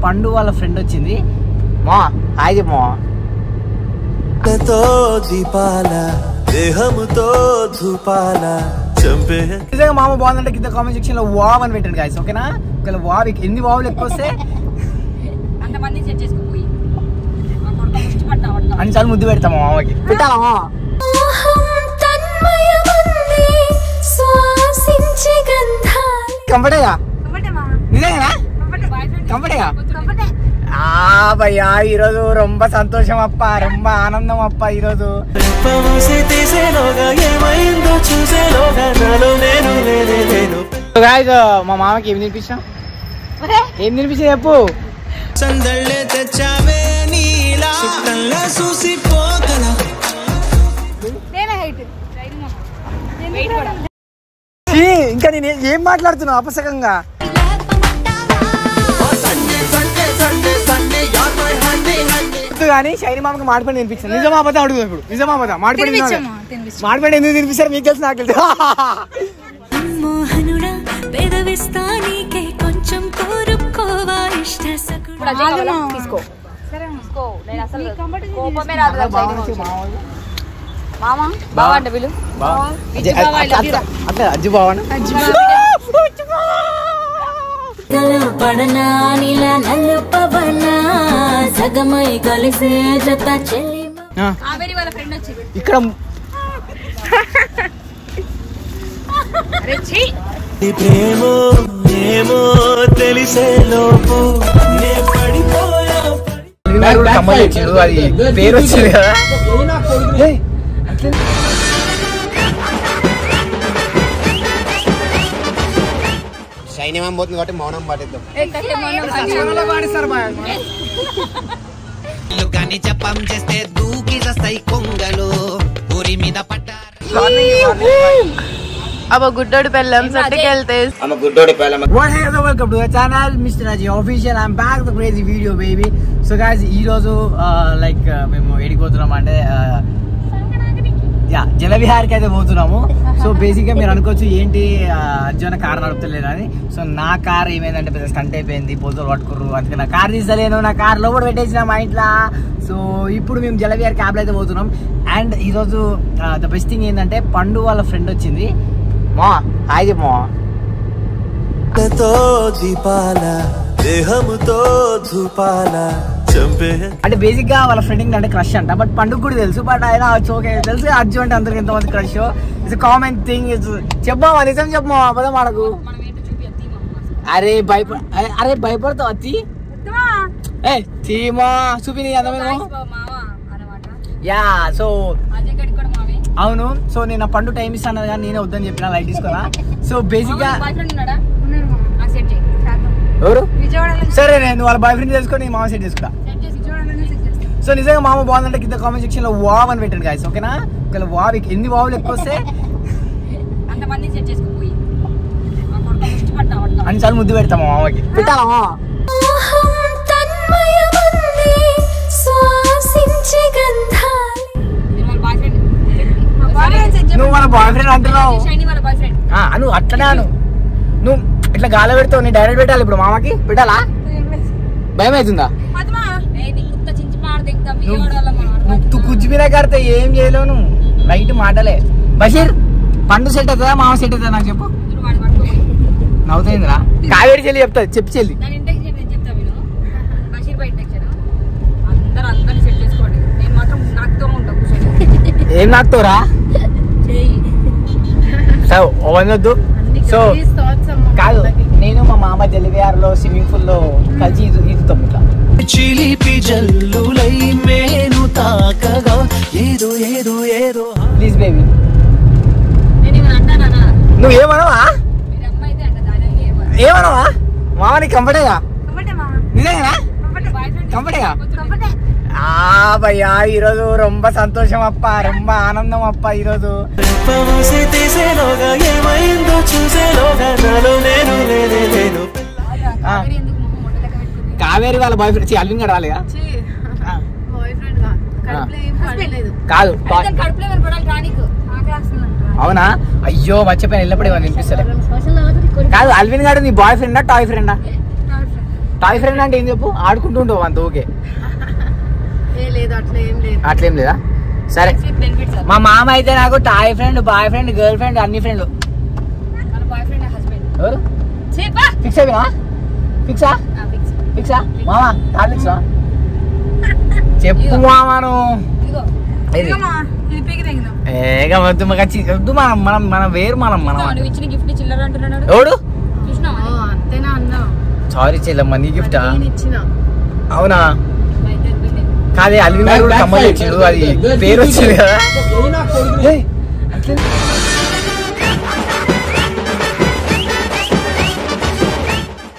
పండు వాళ్ళ ఫ్రెండ్ వచ్చింది మా హాయ్ మా నిజంగా మామ బాగుందంటే కింద కామెంట్ సెక్షన్ లో వావ్ అని పెట్టండి గాయ్స్ ఓకేనా ఒకవేళ వావ్ ఎన్ని వావులు ఎక్కువ వస్తే అన్నిసార్లు ముద్దు పెడతాము మామకి పెట్టాలా కంఫర్టేగా నిజంగా కంఫర్టేగా భయ్యా ఈరోజు రొంబ సంతోషం అప్ప రొంబ ఆనందం అప్ప ఈరోజు మా మామకి ఏం తినిపించాం ఏం తినిపించా చెప్పు ఇంకా నేను ఏం మాట్లాడుతున్నావు అపసకంగా కానీ శైని మామకి మాడిపండి తినిపించాను నిజమా పద అడుగుతా ఇప్పుడు నిజమా పద మాడిపండి ఎందుకు తినిపిస్తారు మీకు తెలుసు నాకు తెలుసు అజ్జు బావా ఇక్కడ ప్రేమో ఏమో తెలిసే లోపు అది పేరు వచ్చింది కదా శైనిమం పోతుంది కాబట్టి మౌనం పాటిద్దాం చెప్పం చేస్తే దూకి వస్తాయి కొంగలు ఊరి మీద పట్టారు अब गुड्डोडी पेल्लम सट्टी खेलते हम गुड्डोडी Pellam what is the welcome to the channel Mr. Raji official I'm back the crazy video baby so guys ee roju like memo edikothunam ante yeah Jalavihar కి అయితే పోతున్నాము సో బేసిక్ గా మీరు అనుకోవచ్చు ఏంటి అర్జున కార్ నడుపుతలేను అని సో నా కార్ ఏమైందంటే పెద్ద స్టంట్ అయిపోయింది పోతులు పట్టుకుర్రు అందుకే నా కార్ తీసలేను నా కార్ లోపల పెట్టేసిన మా ఇంట్లో సో ఇప్పుడు మేము జలవిహార్ క్యాబ్ లో అయితే పోతున్నాం అండ్ ఈ రోజు ద బెస్ట్ థింగ్ ఏంటంటే పండు వాళ్ళ ఫ్రెండ్ వచ్చింది మా హాయ్ మా అంటే బేసిక్ గా వాళ్ళ ఫ్రెండ్ అంటే క్రష్ అంట బట్ పండుగ కూడా తెలుసు బట్ ఆయన ఓకే తెలుసు అర్జు అంటే అందరికి ఎంతమంది క్రష్ ఇట్స్ కామన్ థింగ్ చెప్పమా నిజం చెప్పమా పదా మనకు అరే భయపడతావు అత్తి ఏ తీమా చూపి అందమే యా సో అవును సో నేను పండు టైం ఇస్తాను కానీ నేనే వద్దని చెప్పిన లైట్ తీసుకోరా సో బేసిక్ గా ఎవరు సరే నేను వాళ్ళ బాయ్ ఫ్రెండ్ తెలుసుకొని మామ సెట్ చేసుకున్నా సో నిజంగా మామ బాగుందంటే కింద కామెంట్ సెక్షన్ లో వావ్ అని పెట్టండి గాయ్స్ ఓకేనా ఒకవేళ వావ్ ఎన్ని వావులు ఎక్కువ వస్తే అన్నిసార్లు ముద్దు పెడతాము మామకి పెట్టాలా నువ్వు మన బాయ్ ఫ్రెండ్ అంటున్నావు నువ్వు అట్లనే అను నువ్వు ఇట్లా గాలి పెడతావు నేను డైరెక్ట్ పెట్టాలి ఇప్పుడు మామకి పెట్టాలా భయం అవుతుందా నువ్వు కుజ్జిమీన కడితే ఏం చేయలేవు నువ్వు లైట్ మాటలే బషీర్ పండు సెట్ అవుతుందా మామ సెట్ అవుతుందా నాకు చెప్పు నవ్వుతుందిరా కావేరి చెల్లి చెప్తా చెప్పి చెల్లి ఏం నాకుతావురా అవన్నొద్దు సో కాదు నేను మా మామ జలవిహార్ లో స్విమ్మింగ్ పూల్ లో కలిసి ఈదుతాం ఇట్లా ప్లీజ్ బేబీ నువ్వు ఏమనవా ఏమనవా మామ నీకు కంఫర్టేగా నిజంగా కంఫర్టేగా భయ్యా ఈరోజు రొంబ సంతోషం అప్ప రొంబ ఆనందం అప్ప ఈరోజు కావేరి వాళ్ళ బాయ్ ఫ్రెండ్ అల్విన్ గారు రాలేదా కాదు అవునా అయ్యో మర్చిపోయిన వెళ్ళప్పుడు ఏమన్నా వినిపిస్తలే కాదు అల్విన్ గారు నీ బాయ్ ఫ్రెండా టాయ్ ఫ్రెండా టాయ్ ఫ్రెండ్ అంటే ఏం చెప్పు, ఆడుకుంటుంటావు అంత ఓకే. అట్లేం లేదా? సరే మా మామ అయితే నాకు toy friend, boy friend, girl friend, అన్ని ఫ్రెండ్లు. ఎవరు ఫిక్స్ అయిపోయినా? ఫిక్సా మామా? ఫిక్సా చెప్పు మామాను. వద్దు వద్దు, మనం వేరు. మనం ఎవడు? సారీ చెల్లమ్మ, నీ గిఫ్టా? అవునా? కాదే అల్విన్ గారు కూడా కమ్మలు తెచ్చాడు, అది పేరు వచ్చింది కదా.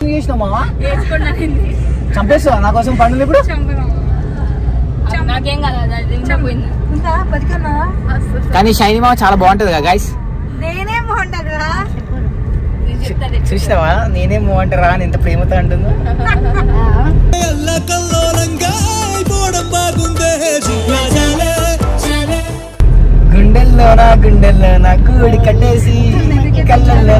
చేసినావా? చంపేస్తావా నా కోసం పండుగ? ఇప్పుడు కానీ షైనీ మామ చాలా బాగుంటది కదా గైస్. చూసినావా నేనేం బాగుంటారా అని ఎంత ప్రేమతో అంటుందో. గుండెల్లో కూడి కట్టేసి కళ్ళల్లో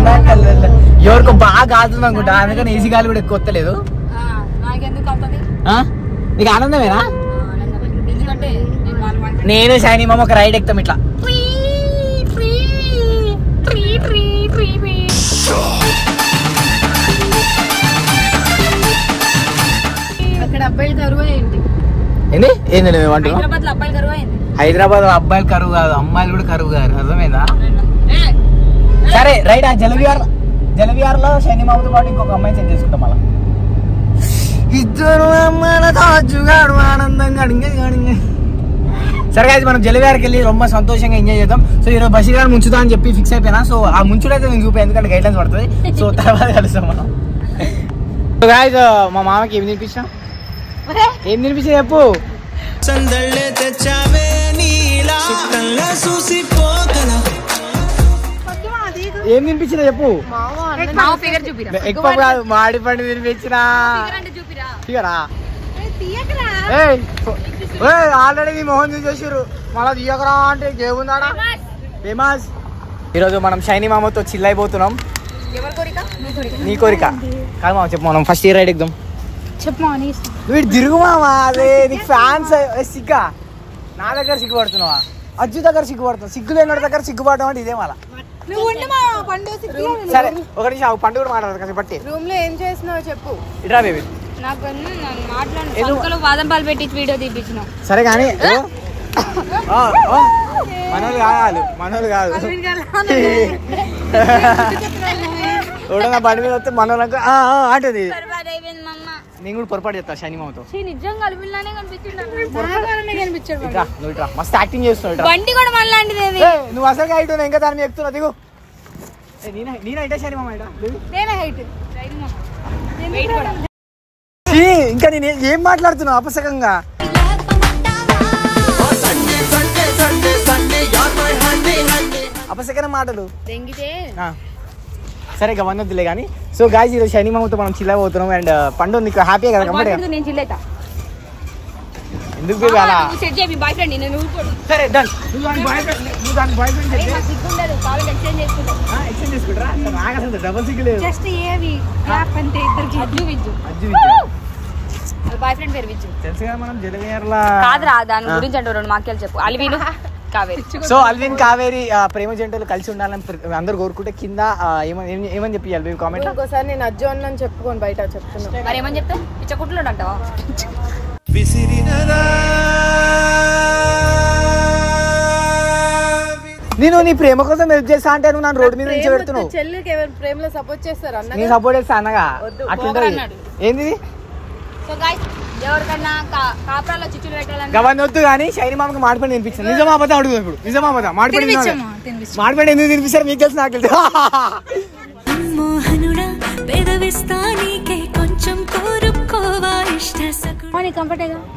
ఎవరికో బాగా ఆడుతుంది అనుకుంటా, అందుకని ఈజీ గాలి కూడా ఎక్కువ వస్తలేదు. నీకు ఆనందమేనా? నేను షైనీ మామ ఒక రైడ్ ఎక్కుతాం ఇట్లా. ఏంది ఏంది హైదరాబాద్ లో అబ్బాయిలు కరువు కాదు, అమ్మాయిలు కూడా కరువు కాదు, అర్థమైందా? సరే రైట్. ఆ జలవిఆర్ లో షైనీ మామతో పాటు ఇంకొక అమ్మాయిని సెండ్ చేసుకుంటాం. మళ్ళా ఇద్దరు అమ్మాయిలు ఆనందంగా. సరే అది మనం జలవిఆర్కి వెళ్ళి ரொம்ப సంతోషంగా ఎంజాయ్ చేద్దాం. సో ఈరోజు బషీర్ గారు ముంచుతా అని చెప్పి ఫిక్స్ అయిపోయినా. సో ఆ ముంచుడు అయితే నేను చూపా, ఎందుకంటే గైడ్ లైన్స్ పడుతుంది. సో తర్వాత కలుస్తాం మనం. మా మామకి ఏం తినిపించినా? ఏం తినిపించా చెప్పు. ఏం తినిపించినా చెప్పు. ఎక్కువ కాదు, మాడి పండు తినిపించినా. ఆల్రెడీ మీ మోహన్ చూసేసారు, మళ్ళీ తీయకరా అంటే ఏముందాడా ఫేమస్. ఈరోజు మనం షైనీ మామతో చిల్ అయిపోతున్నాం. నీ కోరిక కాదు మామ, చెప్పు. మనం ఫస్ట్ ఇయర్ రైడ్ ఎక్కుదాం. వీడు తిరుగు మామా, అదే నీకు ఫ్యాన్స్ సిగ్గా. నా దగ్గర సిగ్గుపడుతున్నావా? అజ్జు దగ్గర సిగ్గుపడుతున్నావు. సిగ్గు లేని దగ్గర సిగ్గుపడడం అంటే ఇదే మళ్ళా. సరే ఒక నిమిషం పండుగ కూడా మాట్లాడదు కదా. బట్టి రూమ్ లో ఏం చేసినావు చెప్పు. ఇట్రా బేబీ. సరే కానీ మనోళ్ళు కాదు ఎవడన్నా బండి మీద వస్తే మనోళ్ళకు అంటది. నేను కూడా పొరపాటు చెప్తా షైనీ మామతో. మస్తు యాక్టింగ్ చేస్తున్నావు. నువ్వు అసలు హైట్ ఇంకా దాని మీద ఎక్కుతున్నావు. దిగు. నేను హైటా షైనీ మామ ఇంకా నేను ఏం మాట్లాడుతున్నావు అపసకంగా? అపసకన మాటలు సరే ఇక వన్నొద్దులే కానీ. సో గాయ్స్ ఈరోజు షైనీ మామతో మనం చిల్ అయిపోతున్నాం. అండ్ పండు నీకు హ్యాపీ కదా? ఎందుకు సరే డన్. నాకు అసలు డబల్ సిగ్గు లేదు. తెలుసు కదా మనం జలవిఆర్లా కాదురా, దాని గురించి అంటే రెండు వాక్యాలు చెప్పు. Alvin Kaveri. So Alvin Kaveri ప్రేమ జంటలు కలిసి ఉండాలని అందరు కోరుకుంటే కింద ఏమని చెప్పి అల్విన్ కామెంట్. ఒకసారి నేను అజ్జు అని చెప్పుకోను బయట చెప్తున్నా. మరి ఏమని చెప్తావు? పిచ్చకుట్లో అంటావా? నేను నీ ప్రేమ కోసం హెల్ప్ చేస్తా అంటే నువ్వు నన్ను రోడ్డు మీద నుంచి పెడుతున్నావు. చెల్లికి ఎవరు ప్రేమలో సపోర్ట్ చేస్తారు అన్న? నేను సపోర్ట్ చేస్తా అన్నగా. అట్లుంటది. ఏంది గవర్న వద్దు కానీ షైనీ మామకి మాడిపండి తినిపిస్తాను. నిజమా అబద్ధం అడుగుతా ఇప్పుడు. నిజమా అబద్ధం? మాడిపండి ఎందుకు తినిపిస్తారు మీకు తెలుసు, నాకు తెలుసు.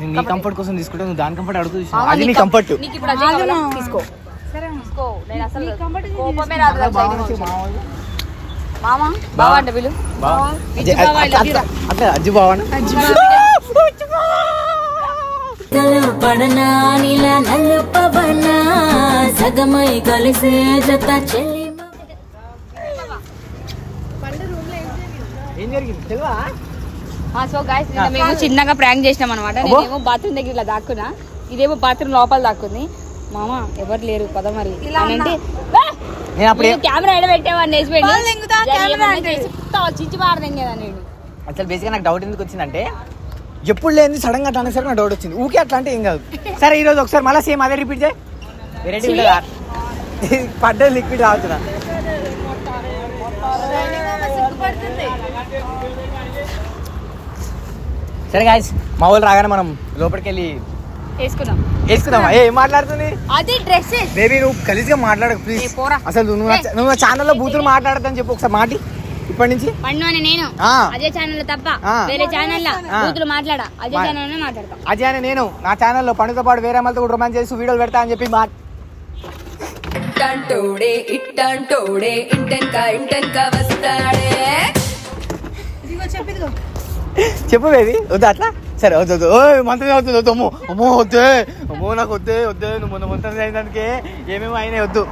నీ కంఫర్ట్ కోసం తీసుకుంటా, నువ్వు దాని కంఫర్ట్ అడుగుతూ. అది నీ కంఫర్ట్. అజ్జు బావా సగమై కలిసే జత చెల్లి. ఏం జరిగింది తెలువా? సో గైస్ మేము చిన్నగా ప్రాంక్ చేసినాం అనమాట. నేనేమో బాత్రూమ్ దగ్గర ఇలా దాక్కున్నా, ఇదేమో బాత్రూమ్ లోపల దాక్కుంది. మామ ఎవరు లేరు పద మరి అంటే కెమెరా ఎడ పెట్టేవాడిని చిచ్చి పారదేం కదా నేను. అసలు బేసిక్గా నాకు డౌట్ ఎందుకు వచ్చిందంటే ఎప్పుడు లేని సడన్ గా అట్లా అనేసరికి నాకు డౌట్ వచ్చింది. ఊకే అట్లా అంటే ఏం కాదు. సరే ఈరోజు ఒకసారి మళ్ళీ సేమ్ అదే రిపీట్ చేయి. వెరైటీ పడ్డ లిక్విడ్ తాగుతున్నా. సరే గాయ్స్ మా వాళ్ళు రాగానే మనం లోపలికి వెళ్ళి వేసుకుందామా? ఏం మాట్లాడుతుంది అది డ్రెస్ బేబీ? నువ్వు కలిసిగా మాట్లాడకు ప్లీజ్. అసలు నువ్వు నా ఛానల్లో బూతులు మాట్లాడదని చెప్పు ఒకసారి మాటి ఇప్పటి నుంచి. నేను అదే ఛానల్ తప్ప వేరే ఛానల్ బూతులు మాట్లాడా, అదే ఛానల్ మాట్లాడతా. అదే అని నేను నా ఛానల్లో పండుతో పాటు వేరే వాళ్ళతో కూడా రొమాన్స్ చేసి వీడియోలు పెడతా అని చెప్పి చెప్పు బేబీ. వద్దు అట్లా? సరే వద్దు మంత్రం అవుతుంది. వద్దు అమ్మో అమ్మో వద్దే అమ్మో నాకు వద్దే నువ్వు మొన్న మంత్రం చేయడానికి ఏమేమి అయినాయి వద్దు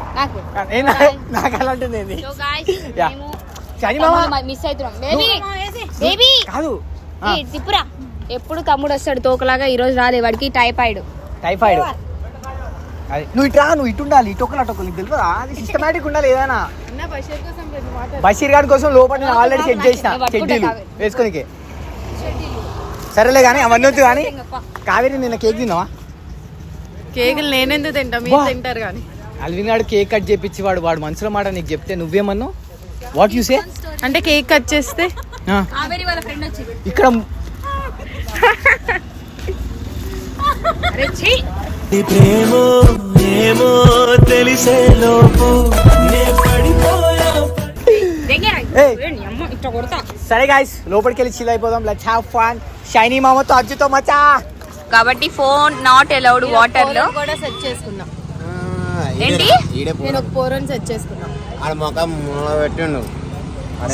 నాకు అలాంటిది మిస్ అవుతున్నాం కాదు. తిప్పురా ఎప్పుడు తమ్ముడు వస్తాడు తోకలాగా, ఈ రోజు రాలే వాడికి టైఫాయిడ్. నువ్వు ఇట్రా, నువ్వు ఇటు ఉండాలి. ఇటొక్కలు అటొక్కలు నీకు తెలియదా? అది సిస్టమేటిక్ ఉండాలి ఏదైనా. బషీర్ గారి కోసం లోపల నేను ఆల్రెడీ సెట్ చేసిన చెడ్డీలు వేసుకోనికి. సరేలే కానీ అవన్నీ వద్దు. కానీ కావేరి నిన్న కేక్ తిన్నావా? కేకులు నేనెందుకు తింటా, మీరు తింటారు. కానీ అల్విన్ గారు కేక్ కట్ చేపించి వాడు మనసులో మాట నీకు చెప్తే నువ్వేమన్నావు? What you say? అంటే కేక్ కట్ చేస్తే ఇక్కడ సరే గాయ్స్ లోపలికి వెళ్ళి చిల్ అయిపోదాం. Let's have fun. షైనీ మామతో అజ్జుతో మచా. కాబట్టి ఫోన్ నాట్ అలౌడ్ వాటర్ లో కూడా సెట్ చేసుకున్నాం. ఏంటి నేను ఒక ఫోన్ సెట్ చేసుకున్నాం.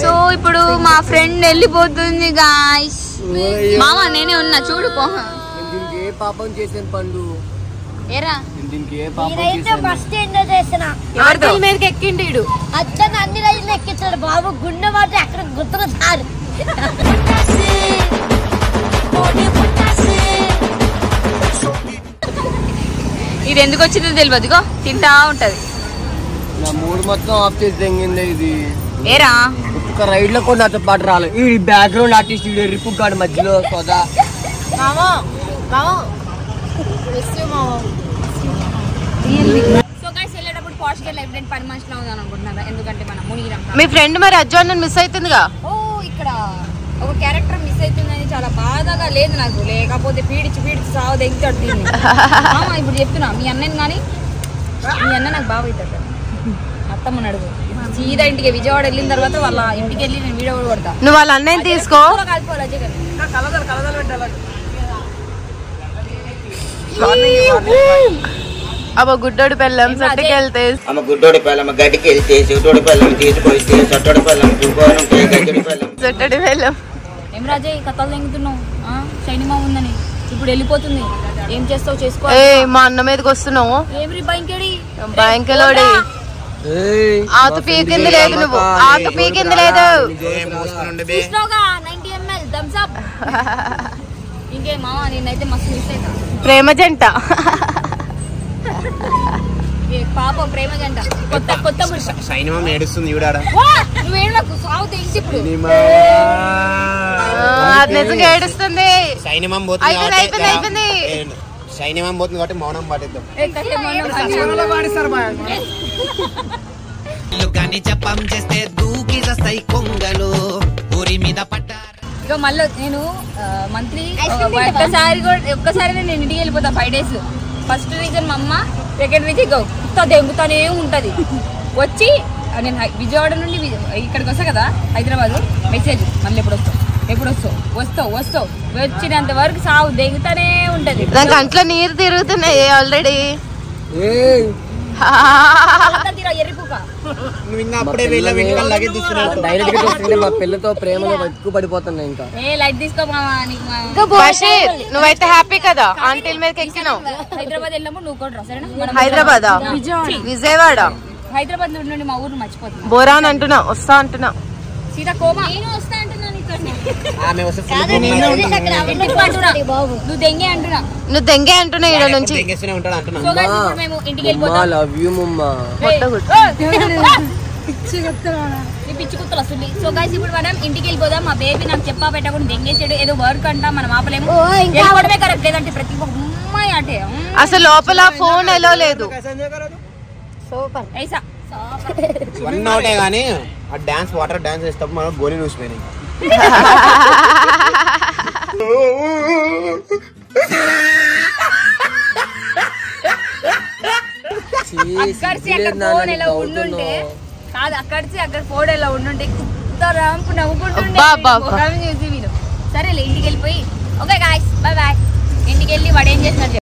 సో ఇప్పుడు మా ఫ్రెండ్ వెళ్ళిపోతుంది గాయ్స్. మామ నేనే ఉన్నా చూడు. ఏ పాపం చేసాను పండు ఏరా ఫస్ట్ ఏంటో చేసిన మీదకి ఎక్కిండు అతను అన్ని రైలు ఎక్కించాడు బాబు. గుండె మాత్రం ఎక్కడ గుర్తులు సారు. ఇది ఎందుకు వచ్చిందో తెలియదుగో తింటా ఉంటది. నా మూడు మొత్తం ఆఫ్ చేసి తెంగింది ఇది. ఏరా ఒక్క రైడ్ లో కూడా నాతో పాటు రాలేదు. ఈ బ్యాక్గ్రౌండ్ ఆర్టిస్ట్ రిపు గాడు మధ్యలో సోదా. సో గైస్ వెళ్ళేటప్పుడు పాష్ గా లైఫ్ లైన్ 10 మంత్స్ లో ఉందని అనుకుంటున్నారా? ఎందుకంటే మనం మునిగిరం. మీ ఫ్రెండ్ మరి అజ్జు అన్న మిస్ అవుతుందిగా. ఓ ఇక్కడ ఒక క్యారెక్టర్ మిస్ అవుతుందని చాలా బాధగా లేదు నాకు. లేకపోతే పీడిచి సావు దెంగుతాడు దీన్ని. ఇప్పుడు చెప్తున్నా మీ అన్నని కానీ మీ అన్న నాకు బాగా అవుతాడు. అత్తమ్మని అడుగు. సీదా ఇంటికి విజయవాడ వెళ్ళిన తర్వాత వాళ్ళ ఇంటికి వెళ్ళి నేను వీడియో కూడా కొడతా. నువ్వు వాళ్ళ అన్నయ్యని తీసుకో. అబ్బా గుడ్డోడి పెళ్ళం సట్టుకి వెళ్తే గుడ్డోడి పెళ్ళం గడ్డికి వెళ్తే చెవిటోడి పెళ్ళం తీసుకొస్తే చట్టోడి పెళ్ళం సొట్టడి పెళ్ళం. ఏం రాజే కథలు తెంగుతున్నావు? శనిమా ఉందని ఇప్పుడు వెళ్ళిపోతుంది. ఏం చేస్తావు చేసుకో. మా అన్న మీదకి వస్తున్నావు. ఏమి బ్యాంకెడి బ్యాంకులోడి ఆకు పీకింది లేదు. నువ్వు ఆకు పీకింది లేదు. 90 ml థమ్స్ అప్. ఇంకే మామ నేనైతే మస్తు మిస్ అవుతా. ప్రేమ జంట పాపం ప్రేమ జంట కొత్త సైనిమా ఏడుస్తుంది చూడారా. నువ్వేం నాకు సాగు తెంచి ఇప్పుడు నిజంగా ఏడుస్తుంది. సైనిమా అయిపోయింది. సైనిమా పోతుంది కాబట్టి మౌనం పాటిద్దాం. జపం చేస్తే దూకి వస్తాయి కొంగలు ఊరి మీద పట్టారు. ఇక మళ్ళీ నేను మంత్లీ ఒక్కసారి నేను ఇంటికి వెళ్ళిపోతా 5 days. ఫస్ట్ రీజన్ మా అమ్మ, సెకండ్ రీజన్ దెంగుతానే ఉంటది. వచ్చి నేను విజయవాడ నుండి ఇక్కడికి వస్తా కదా హైదరాబాద్. మెసేజ్ మళ్ళీ ఎప్పుడు వస్తావు వచ్చినంత వరకు సాగు దెంగుతానే ఉంటది. నాకు కంట్లో నీరు తిరుగుతున్నాయి ఆల్రెడీ. మా పిల్లతో ప్రేమలో ఎక్కువ పడిపోతున్నాయి. ఇంకా లైట్ తీసుకో. నువ్వైతే హ్యాపీ కదా ఆంటీల మీదకి ఎక్కినావు. హైదరాబాద్ వెళ్ళాము నువ్వు కూడా సరేనా? హైదరాబాద్ విజయవాడ హైదరాబాద్ నుండి మా ఊరు మర్చిపోతున్నా. బోరా అని అంటున్నా వస్తా అంటున్నా. సీతా కోమా నేను వస్తా అంటున్నా. ఆమె వస్తే నువ్వు దెంగే అంటున్నా నువ్వు దెంగే అంటున్నా ఈడ నుంచి ఉంటాడు అంటున్నా. సో guys, ఇప్పుడు మేము ఇంటికి వెళ్ళిపోతాం. లవ్ యూ మమ్మా. ఈ పిచ్చి కుత్తలు వస్తుంది. సో గైస్ ఇప్పుడు మనం ఇంటికి వెళ్ళిపోదాం. మా బేబీ నాకు చెప్పా పెట్టకుండా దెంగేసాడు. ఏదో వర్క్ అంట మనం ఆపలేము. వెళ్ళిపోవడమే కరెక్ట్ లేదంటే ప్రతి అమ్మాయి అంటే అసలు లోపల ఫోన్ ఎలా లేదు. సూపర్ ఐసా వన్ అవుటే కానీ ఆ డాన్స్ వాటర్ డాన్స్ చేసేటప్పుడు మనం గోలీ చూసిపోయినాయి. అక్కడ ఫోన్ ఎలా ఉండుంటే కాదు అక్కడ ఫోన్ ఎలా ఉండుంటే కుత్తరాంపు నవ్వుకుంటుండే చూసి మీరు. సరేలే ఇంటికి వెళ్ళిపోయి ఓకే గాయ్స్ బాయ్ బాయ్. ఇంటికి వెళ్ళి వాడు ఏం చేసినట్టు